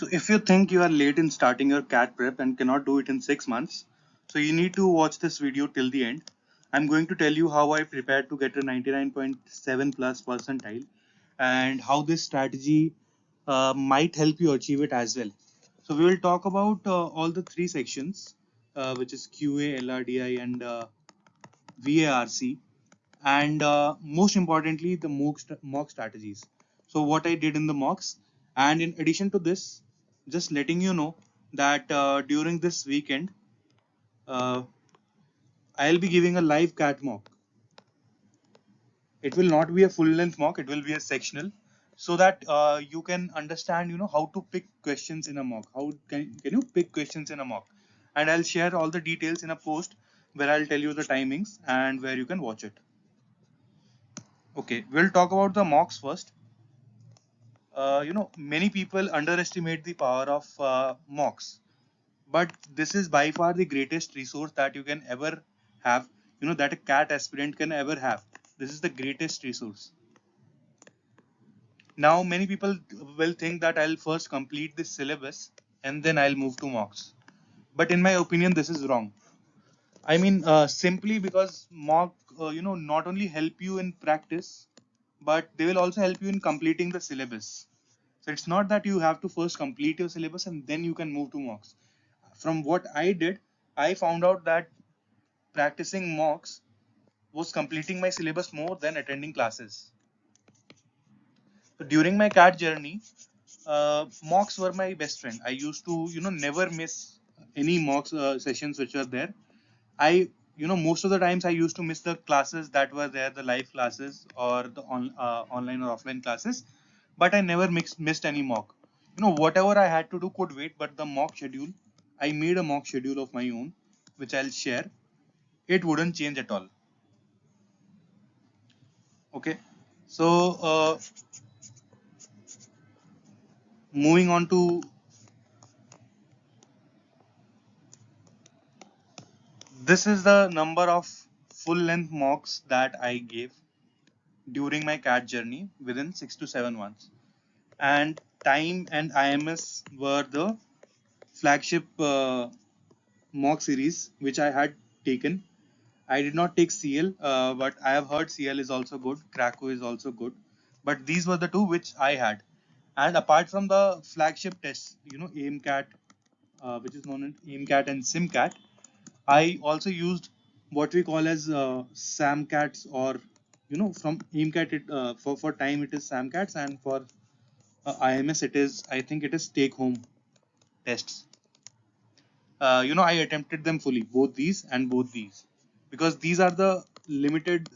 So if you think you are late in starting your CAT prep and cannot do it in 6 months, so you need to watch this video till the end. I'm going to tell you how I prepared to get a 99.7 plus percentile and how this strategy might help you achieve it as well. So we will talk about all the three sections, which is QA, LRDI and VARC, and most importantly the mock strategies. So what I did in the mocks, and in addition to this, just letting you know that during this weekend uh, I'll be giving a live cat mock. It will not be a full length mock, it will be a sectional, so that you can understand how to pick questions in a mock. How can you pick questions in a mock, and I'll share all the details in a post where I'll tell you the timings and where you can watch it. Okay, we'll talk about the mocks first. Many people underestimate the power of mocks, but this is by far the greatest resource that you can ever have, that a cat aspirant can ever have. This is the greatest resource. Now, many people will think that I'll first complete this syllabus and then I'll move to mocks. But in my opinion, this is wrong. I mean, simply because mock, not only help you in practice, but they will also help you in completing the syllabus. So it's not that you have to first complete your syllabus and then you can move to mocks. From what I did, I found out that practicing mocks was completing my syllabus more than attending classes. So during my CAT journey, mocks were my best friend. I used to, never miss any mocks sessions which were there. Most of the times I used to miss the classes that were there, the live classes or the online or offline classes, but I never missed any mock. Whatever I had to do could wait, but the mock schedule, I made a mock schedule of my own, which I'll share. It wouldn't change at all. Okay, so moving on to this is the number of full length mocks that I gave during my CAT journey within 6 to 7 months. And time and IMS were the flagship mock series which I had taken. I did not take CL, but I have heard CL is also good, Krakow is also good. But these were the two which I had. And apart from the flagship tests, AIMCAT, which is known as AIMCAT and SIMCAT, I also used what we call as SAMCATs, or from AIMCAT for time it is SAMCATs, and for IMS it is, I think it is take home tests. I attempted them fully, both these and both these, because these are the limited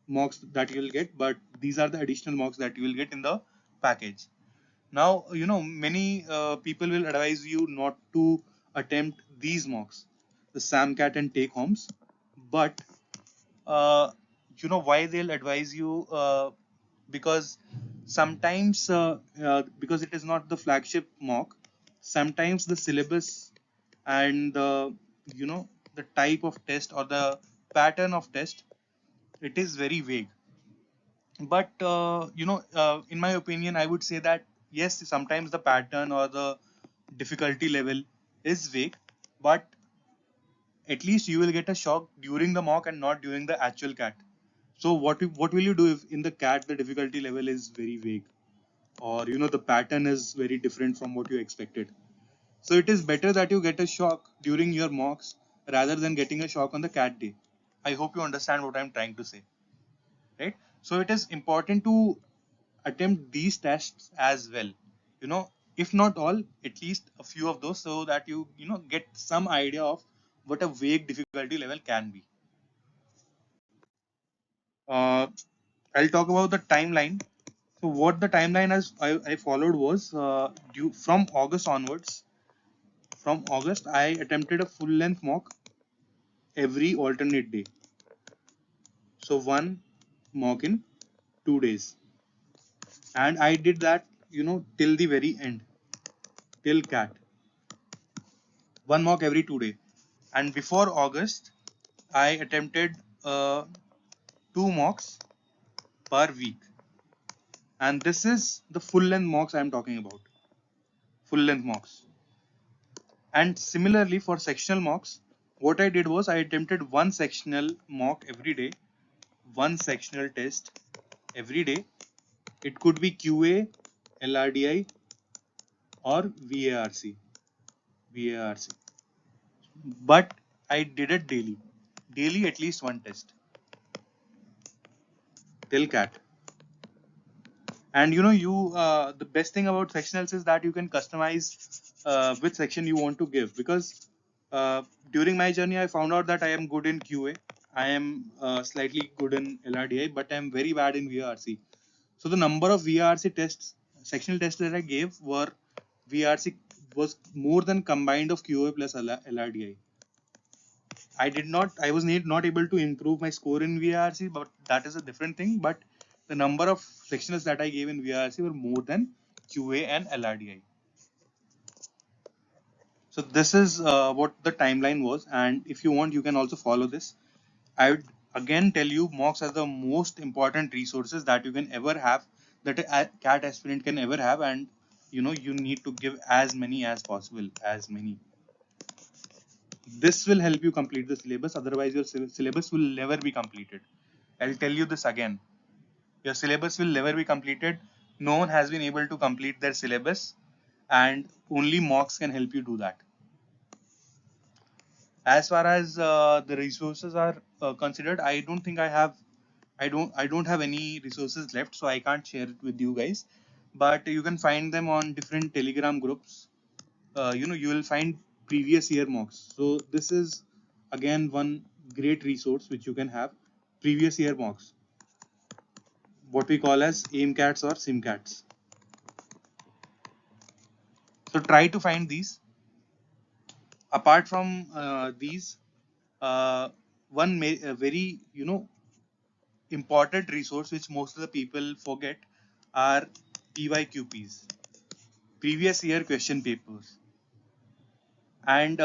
mocks that you will get, but these are the additional mocks that you will get in the package. Now, many people will advise you not to attempt these mocks, the SAMCAT and take homes, but why they'll advise you, because sometimes because it is not the flagship mock, sometimes the syllabus and the type of test or the pattern of test, it is very vague. But in my opinion, I would say that yes, sometimes the pattern or the difficulty level is vague, but at least you will get a shock during the mock and not during the actual CAT. So what will you do if in the CAT the difficulty level is very vague, or the pattern is very different from what you expected? So it is better that you get a shock during your mocks rather than getting a shock on the CAT day. I hope you understand what I'm trying to say, right? So it is important to attempt these tests as well. If not all, at least a few of those, so that you get some idea of what a vague difficulty level can be. Uh, I'll talk about the timeline. So what the timeline as I followed was from August onwards. From August, I attempted a full length mock every alternate day. So one mock in 2 days, and I did that till the very end, till CAT. One mock every 2 days, and before August, I attempted two mocks per week, and this is the full length mocks I'm talking about. full length mocks. And similarly for sectional mocks, what I did was I attempted one sectional mock every day, one sectional test every day. It could be QA, LRDI, or VARC. But I did it daily at least one test till CAT. And the best thing about sectionals is that you can customize which section you want to give, because uh, during my journey I found out that I am good in QA, I am slightly good in LRDI, but I am very bad in VARC. So the number of VARC tests, sectional tests that I gave were VARC was more than combined of QA plus LRDI. I was not able to improve my score in VARC, but that is a different thing. But the number of sectionals that I gave in VARC were more than QA and LRDI. So this is what the timeline was, and if you want, you can also follow this. I would again tell you, mocks are the most important resources that you can ever have, that a CAT aspirant can ever have, and you need to give as many as possible, as many. This will help you complete the syllabus. Otherwise, your syllabus will never be completed. I'll tell you this again. Your syllabus will never be completed. No one has been able to complete their syllabus, and only mocks can help you do that. As far as the resources are considered, I don't think I don't have any resources left, so I can't share it with you guys. But you can find them on different Telegram groups. You will find previous year mocks. So this is again one great resource which you can have, previous year mocks, what we call as AIMCATs or SIMCATs. So try to find these. Apart from these, uh, one very important resource which most of the people forget are PYQPs, previous year question papers. And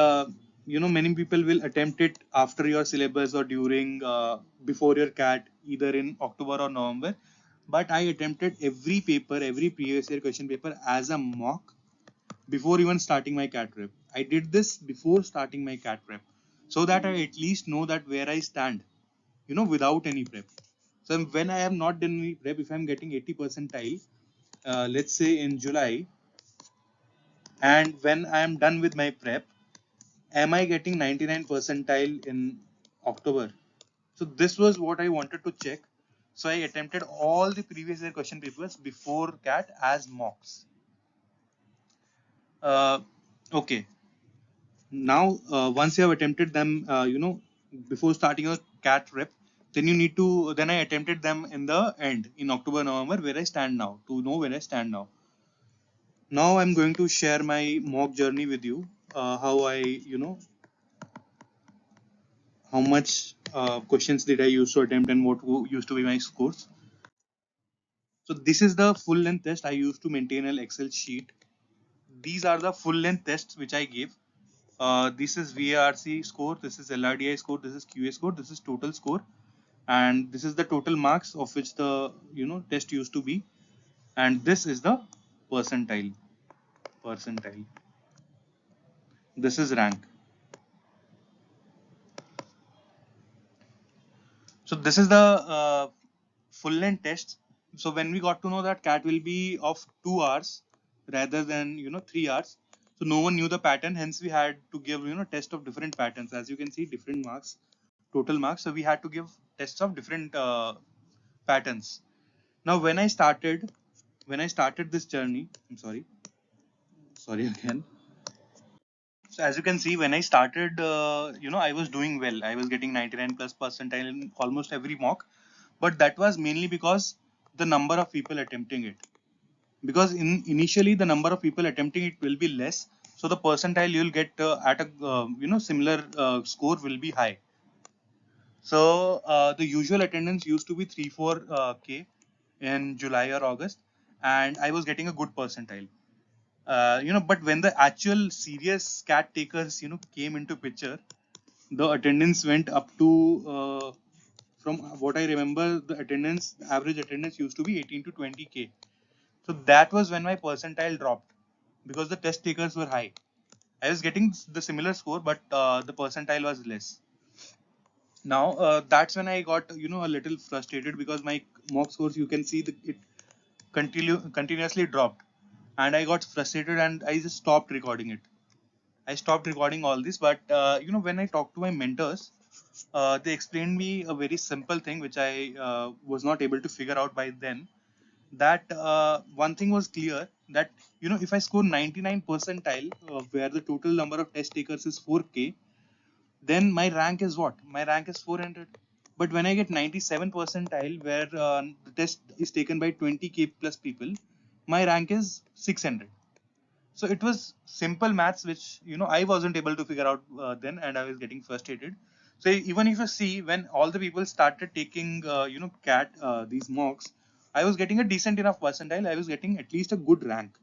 many people will attempt it after your syllabus or during before your CAT, either in October or November. But I attempted every paper, every previous year question paper as a mock before even starting my CAT prep. I did this before starting my CAT prep, so that I at least know that where I stand, without any prep. So when I have not done any prep, if I'm getting 80 percentile, let's say in July, and when I am done with my prep, am I getting 99 percentile in October? So this was what I wanted to check. So I attempted all the previous year question papers before CAT as mocks. Uh, okay. Now, once you have attempted them, before starting your CAT rep, then you need to. Then I attempted them in the end in October, November, where I stand now, to know where I stand now. Now I'm going to share my mock journey with you. How I, how much questions did I use to attempt and what used to be my scores. So this is the full length test I used to maintain an Excel sheet. These are the full length tests which I gave. This is VARC score, this is LRDI score, this is QA score, this is total score, and this is the total marks of which the test used to be, and this is the percentile. Percentile. This is rank. So this is the full length test. So when we got to know that CAT will be of 2 hours rather than 3 hours, so no one knew the pattern. Hence we had to give test of different patterns. As you can see, different marks, total marks. So we had to give tests of different patterns. Now when I started this journey, I'm sorry again. So as you can see, when I started, I was doing well. I was getting 99 plus percentile in almost every mock, but that was mainly because the number of people attempting it. Because initially the number of people attempting it will be less, so the percentile you'll get at a similar score will be high. So the usual attendance used to be 3-4 k in July or August, and I was getting a good percentile. But when the actual serious CAT takers came into picture, the attendance went up to from what I remember, the average attendance used to be 18 to 20k. So that was when my percentile dropped. because the test takers were high. I was getting the similar score, but the percentile was less. Now that's when I got a little frustrated because my mock scores, you can see it continuously dropped, and I got frustrated and I just stopped recording it. I stopped recording all this, but when I talked to my mentors, they explained me a very simple thing which I was not able to figure out by then. That one thing was clear, that if I score 99 percentile, where the total number of test takers is 4k, then my rank is what? My rank is 400. But when I get 97 percentile, where the test is taken by 20k plus people, my rank is 600. So it was simple maths which I wasn't able to figure out then, and I was getting frustrated. So even if you see, when all the people started taking cat these mocks, I was getting a decent enough percentile. I was getting at least a good rank,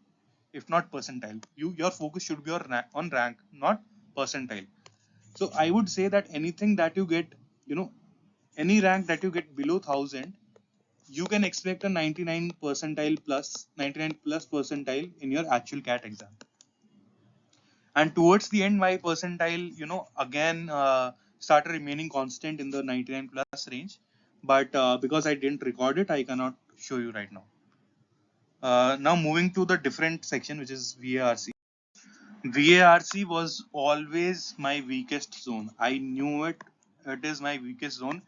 if not percentile. Your focus should be on rank, not percentile. So I would say that anything that you get, any rank that you get below 1000, you can expect a 99 percentile plus 99 plus percentile in your actual cat exam. And towards the end, my percentile again started remaining constant in the 99 plus range, but because I didn't record it, I cannot show you right now. Now moving to the different section, which is VARC. VARC was always my weakest zone. I knew it. It is my weakest zone,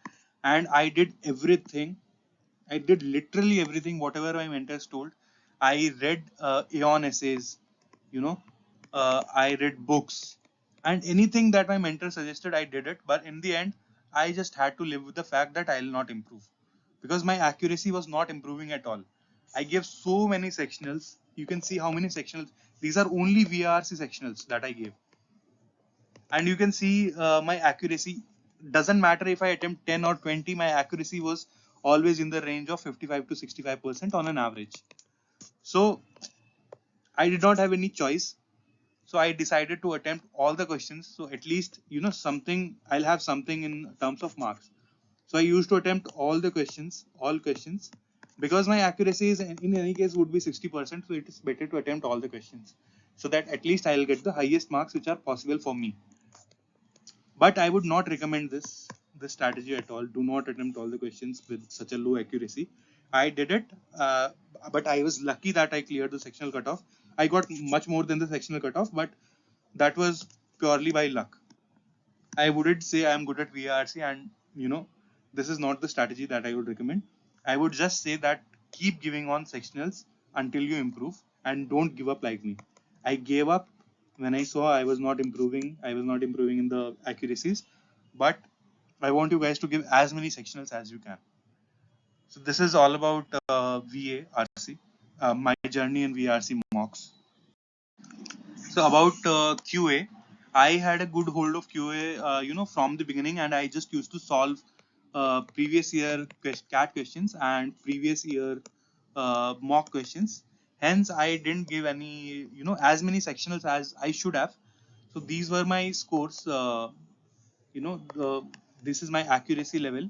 and I did everything. I did literally everything, whatever my mentors told. I read Aeon essays, you know, I read books, and anything that my mentor suggested, I did it. But in the end, I just had to live with the fact that I'll not improve, because my accuracy was not improving at all. I gave so many sectionals. You can see how many sectionals. These are only VRC sectionals that I gave, and you can see my accuracy. Doesn't matter if I attempt 10 or 20, my accuracy was always in the range of 55 to 65% on an average. So I did not have any choice. So I decided to attempt all the questions. So at least something, I'll have something in terms of marks. So I used to attempt all questions, because my accuracy is in any case would be 60%. So it is better to attempt all the questions, so that at least I'll get the highest marks which are possible for me. But I would not recommend this strategy at all. Do not attempt all the questions with such a low accuracy. I did it, but I was lucky that I cleared the sectional cutoff. I got much more than the sectional cutoff, but that was purely by luck. I wouldn't say I'm good at VRC, and this is not the strategy that I would recommend. I would just say that keep giving on sectionals until you improve, and don't give up like me. I gave up when I saw I was not improving. I was not improving in the accuracies, but I want you guys to give as many sectionals as you can. So this is all about VARC, my journey in VRC mocks. So about QA, I had a good hold of QA, from the beginning, and I just used to solve previous year CAT questions and previous year mock questions. Hence, I didn't give any, as many sectionals as I should have. So these were my scores. This is my accuracy level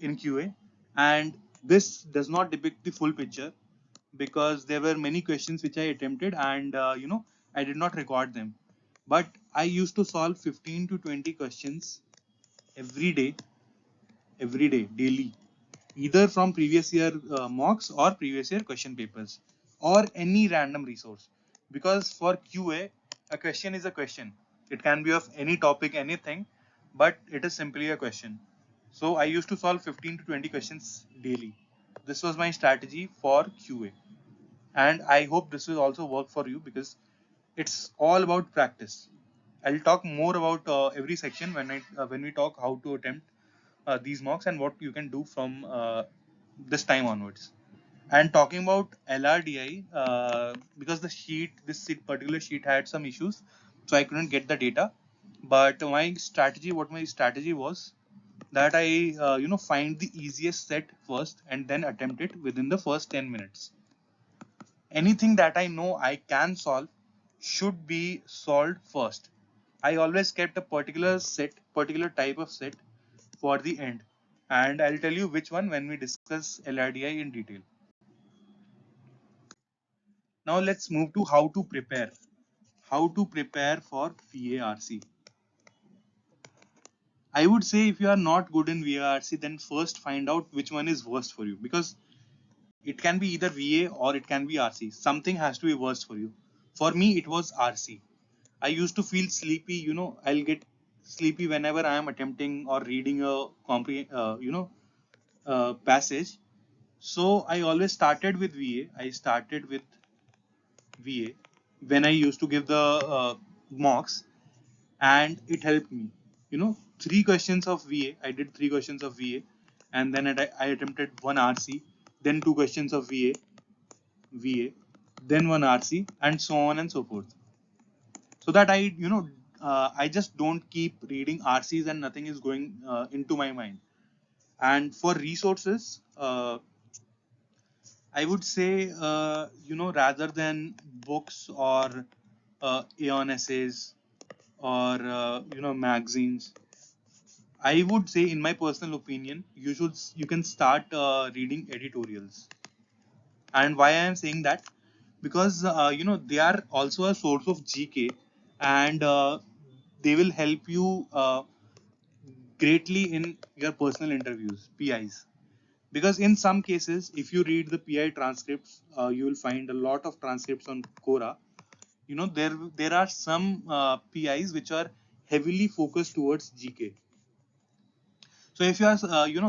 in QA, and this does not depict the full picture, because there were many questions which I attempted, and I did not record them. But I used to solve 15 to 20 questions every day, daily, either from previous year mocks or previous year question papers, or any random resource. Because for QA, a question is a question. It can be of any topic, anything, but it is simply a question. So I used to solve 15 to 20 questions daily. This was my strategy for QA, and I hope this will also work for you, because it's all about practice. I'll talk more about every section when we talk how to attempt these mocks and what you can do from this time onwards. And talking about LRDI, because this particular sheet had some issues, so I couldn't get the data. But what my strategy was, that I find the easiest set first and then attempt it within the first 10 minutes. Anything that I know I can solve should be solved first. I always kept a particular type of set for the end. And I'll tell you which one when we discuss LRDI in detail. Now let's move to how to prepare. How to prepare for VARC. I would say if you are not good in VARC, then first find out which one is worst for you, because it can be either VA or it can be RC. Something has to be worst for you. For me, it was RC. I used to feel sleepy. I'll get sleepy whenever I am attempting or reading a passage. So I always started with VA. I started with VA when I used to give the mocks, and it helped me. 3 questions of VA. I did 3 questions of VA, and then I attempted one RC, then 2 questions of VA, then one RC, and so on and so forth. So that I just don't keep reading RCs and nothing is going into my mind. And for resources, I would say, rather than books or Aeon essays or, magazines, I would say, in my personal opinion, you can start reading editorials. And why I am saying that? Because they are also a source of GK, and they will help you greatly in your personal interviews, PIs. Because in some cases, if you read the PI transcripts, you will find a lot of transcripts on Quora. There are some PIs which are heavily focused towards GK. So if you are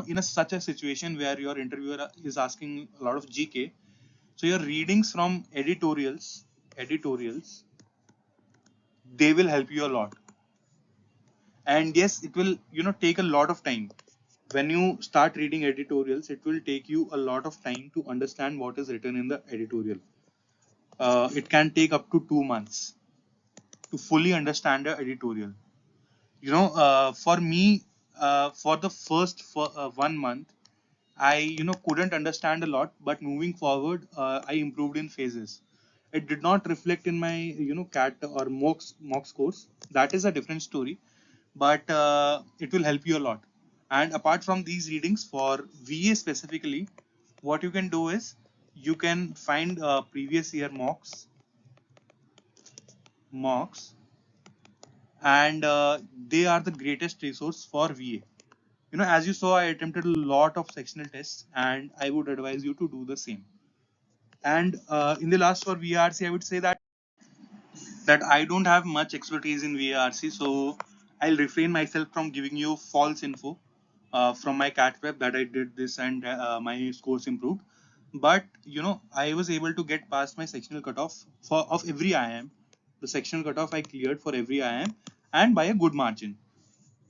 in such a situation where your interviewer is asking a lot of GK, so your readings from editorials, they will help you a lot. And yes, it will take a lot of time. When you start reading editorials, it will take you a lot of time to understand what is written in the editorial. It can take up to 2 months to fully understand the editorial. For me, for the first 1 month, I couldn't understand a lot, but moving forward, I improved in phases. It did not reflect in my CAT or mock scores. That is a different story, but it will help you a lot. And apart from these readings, for VA specifically, what you can do is you can find previous year mocks, and they are the greatest resource for VA. As you saw, I attempted a lot of sectional tests, and I would advise you to do the same. And in the last, for VRC, I would say that I don't have much expertise in VRC, so I'll refrain myself from giving you false info from my CAT prep that I did this and my scores improved. But I was able to get past my sectional cutoff of every IIM. The sectional cutoff I cleared for every IIM, and by a good margin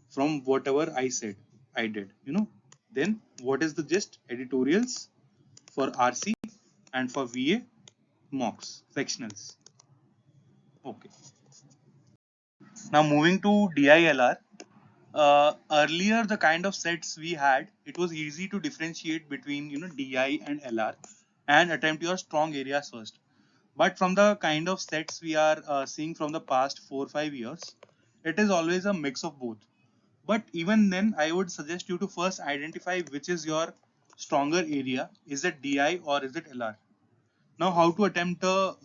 from whatever I said I did. Then what is the gist? Editorials for RC and for VA, mocks, sectionals. Okay. Now moving to DILR. Earlier, the kind of sets we had, it was easy to differentiate between DI and LR and attempt your strong areas first. But from the kind of sets we are seeing from the past 4 or 5 years, it is always a mix of both. But even then, I would suggest you to first identify which is your stronger area. Is it DI or is it LR? Now, how to attempt a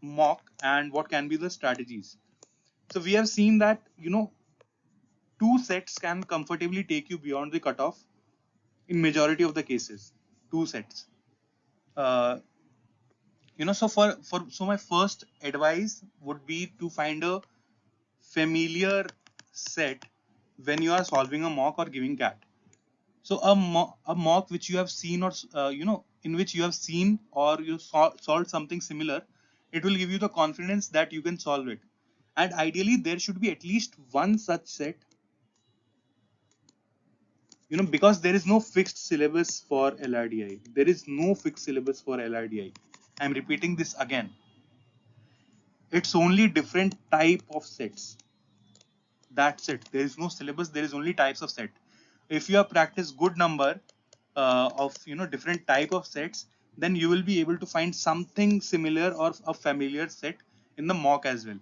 mock and what can be the strategies? So we have seen that 2 sets can comfortably take you beyond the cutoff in majority of the cases. 2 sets. Uh, so my first advice would be to find a familiar set when you are solving a mock or giving CAT. So a mock which you have seen, or in which you have seen or you solved something similar, it will give you the confidence that you can solve it. And ideally, there should be at least one such set. Because there is no fixed syllabus for LRDI. There is no fixed syllabus for LRDI. I'm repeating this again. It's only different type of sets. That's it. There is no syllabus. There is only types of set. If you have practiced good number of different type of sets, then you will be able to find something similar or a familiar set in the mock as well.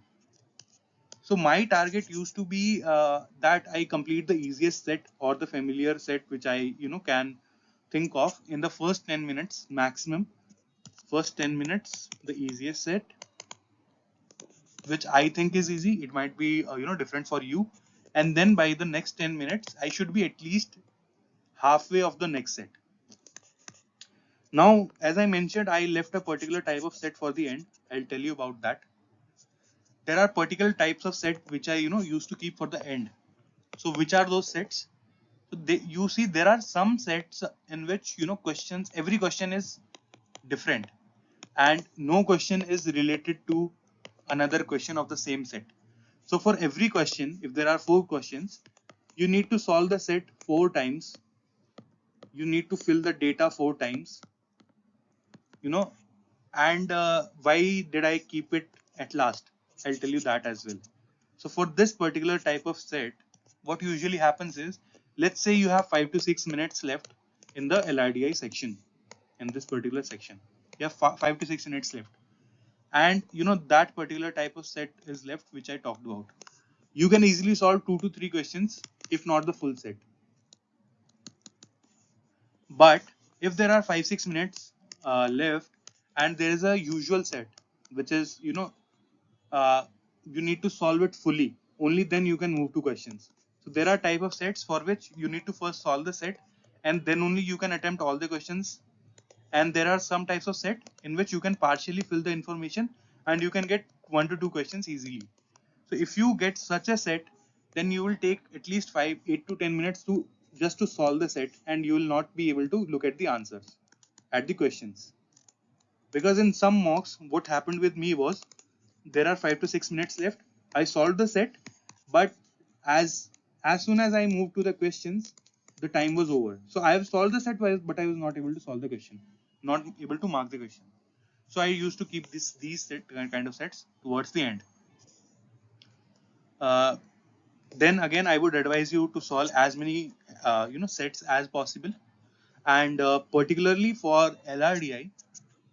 So my target used to be that I complete the easiest set or the familiar set which I can think of in the first 10 minutes maximum first 10 minutes, the easiest set, which I think is easy. It might be different for you. And then by the next 10 minutes, I should be at least halfway of the next set. Now, as I mentioned, I left a particular type of set for the end. I'll tell you about that. There are particular types of set which I used to keep for the end. So which are those sets? So you see there are some sets in which questions, every question is different and no question is related to another question of the same set. So for every question, if there are 4 questions, you need to solve the set 4 times. You need to fill the data 4 times, and why did I keep it at last? I'll tell you that as well. So for this particular type of set, what usually happens is, let's say you have 5 to 6 minutes left in the LRDI section, in this particular section. You have 5 to 6 minutes left. And that particular type of set is left, which I talked about. You can easily solve 2 to 3 questions, if not the full set. But if there are 5-6 minutes left and there is a usual set, which is you need to solve it fully, only then you can move to questions. So there are type of sets for which you need to first solve the set and then only you can attempt all the questions. And there are some types of set in which you can partially fill the information and you can get 1 to 2 questions easily. So if you get such a set, then you will take at least 8 to 10 minutes to just to solve the set, and you will not be able to look at the answers, at the questions. Because in some mocks, what happened with me was, there are 5 to 6 minutes left. I solved the set, but as soon as I moved to the questions, the time was over. So I have solved the set, but I was not able to solve the question, not able to mark the question. So I used to keep these kind of sets towards the end. Uh, then again, I would advise you to solve as many sets as possible, and particularly for LRDI,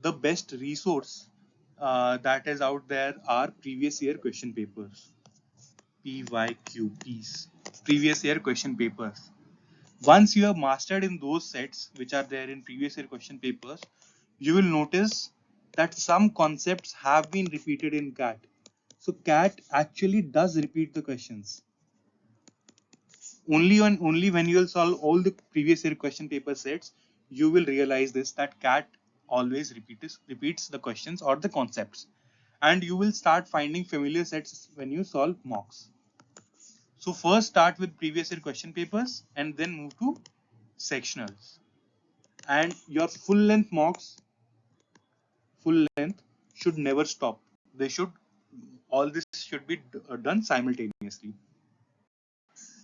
the best resource that is out there are previous year question papers. PYQPs, previous year question papers. Once you have mastered in those sets which are there in previous year question papers, you will notice that some concepts have been repeated in CAT. So CAT actually does repeat the questions. Only when you will solve all the previous year question paper sets, you will realize this, that CAT always repeats the questions or the concepts, and you will start finding familiar sets when you solve mocks. So first start with previous year question papers and then move to sectionals. And your full length mocks, should never stop. They should, all this should be done simultaneously.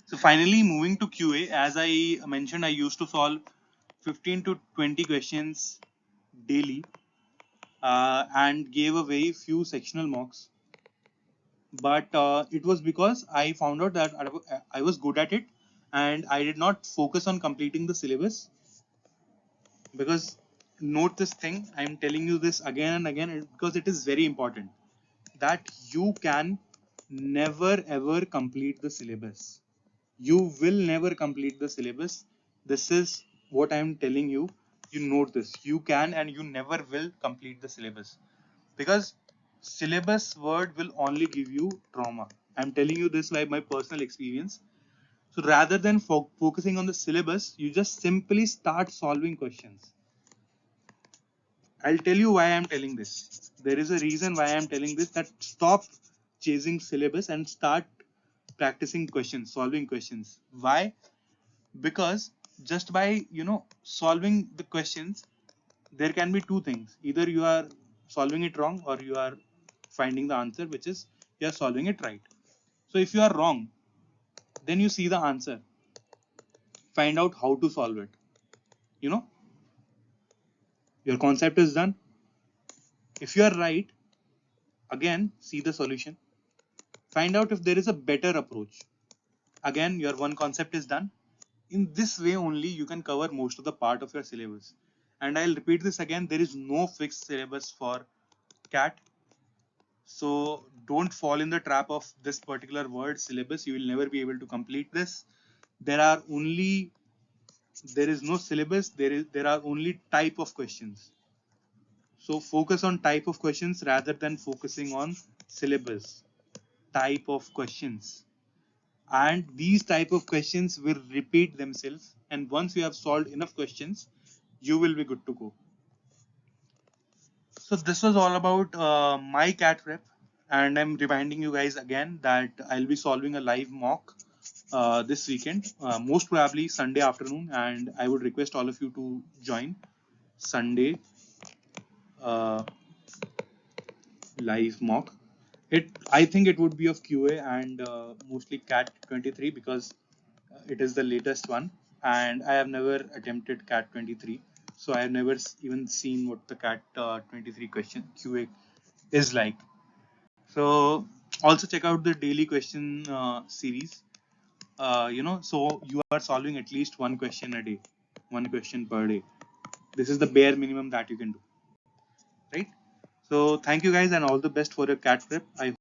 So finally, moving to QA, as I mentioned, I used to solve 15 to 20 questions daily and gave a very few sectional mocks. But it was because I found out that I was good at it and I did not focus on completing the syllabus. Because note this thing, I'm telling you this again and again because it is very important, that you can never ever complete the syllabus. You will never complete the syllabus. This is what I'm telling you. You note this. You can and you never will complete the syllabus. Because syllabus word will only give you trauma. I'm telling you this by my personal experience. So rather than focusing on the syllabus, you just simply start solving questions. I'll tell you why I'm telling this. There is a reason why I'm telling this, that stop chasing syllabus and start practicing questions, solving questions. Why? Because just by solving the questions, there can be two things. Either you are solving it wrong or you are finding the answer, which is you are solving it right. So if you are wrong, then you see the answer. Find out how to solve it. Your concept is done. If you are right, again, see the solution. Find out if there is a better approach. Again, your one concept is done. In this way only you can cover most of the part of your syllabus. And I'll repeat this again, there is no fixed syllabus for CAT. So don't fall in the trap of this particular word syllabus. You will never be able to complete this. There is no syllabus, there are only type of questions. So focus on type of questions rather than focusing on syllabus. Type of questions. And these type of questions will repeat themselves. And once you have solved enough questions, you will be good to go. So this was all about my cat prep. And I'm reminding you guys again that I'll be solving a live mock this weekend, most probably Sunday afternoon. And I would request all of you to join Sunday live mock. I think it would be of QA and mostly CAT 23 because it is the latest one, and I have never attempted CAT 23, so I have never even seen what the CAT 23 question QA is like. So also check out the daily question series. So you are solving at least one question a day, one question per day. This is the bare minimum that you can do, right? So thank you guys and all the best for your CAT prep. I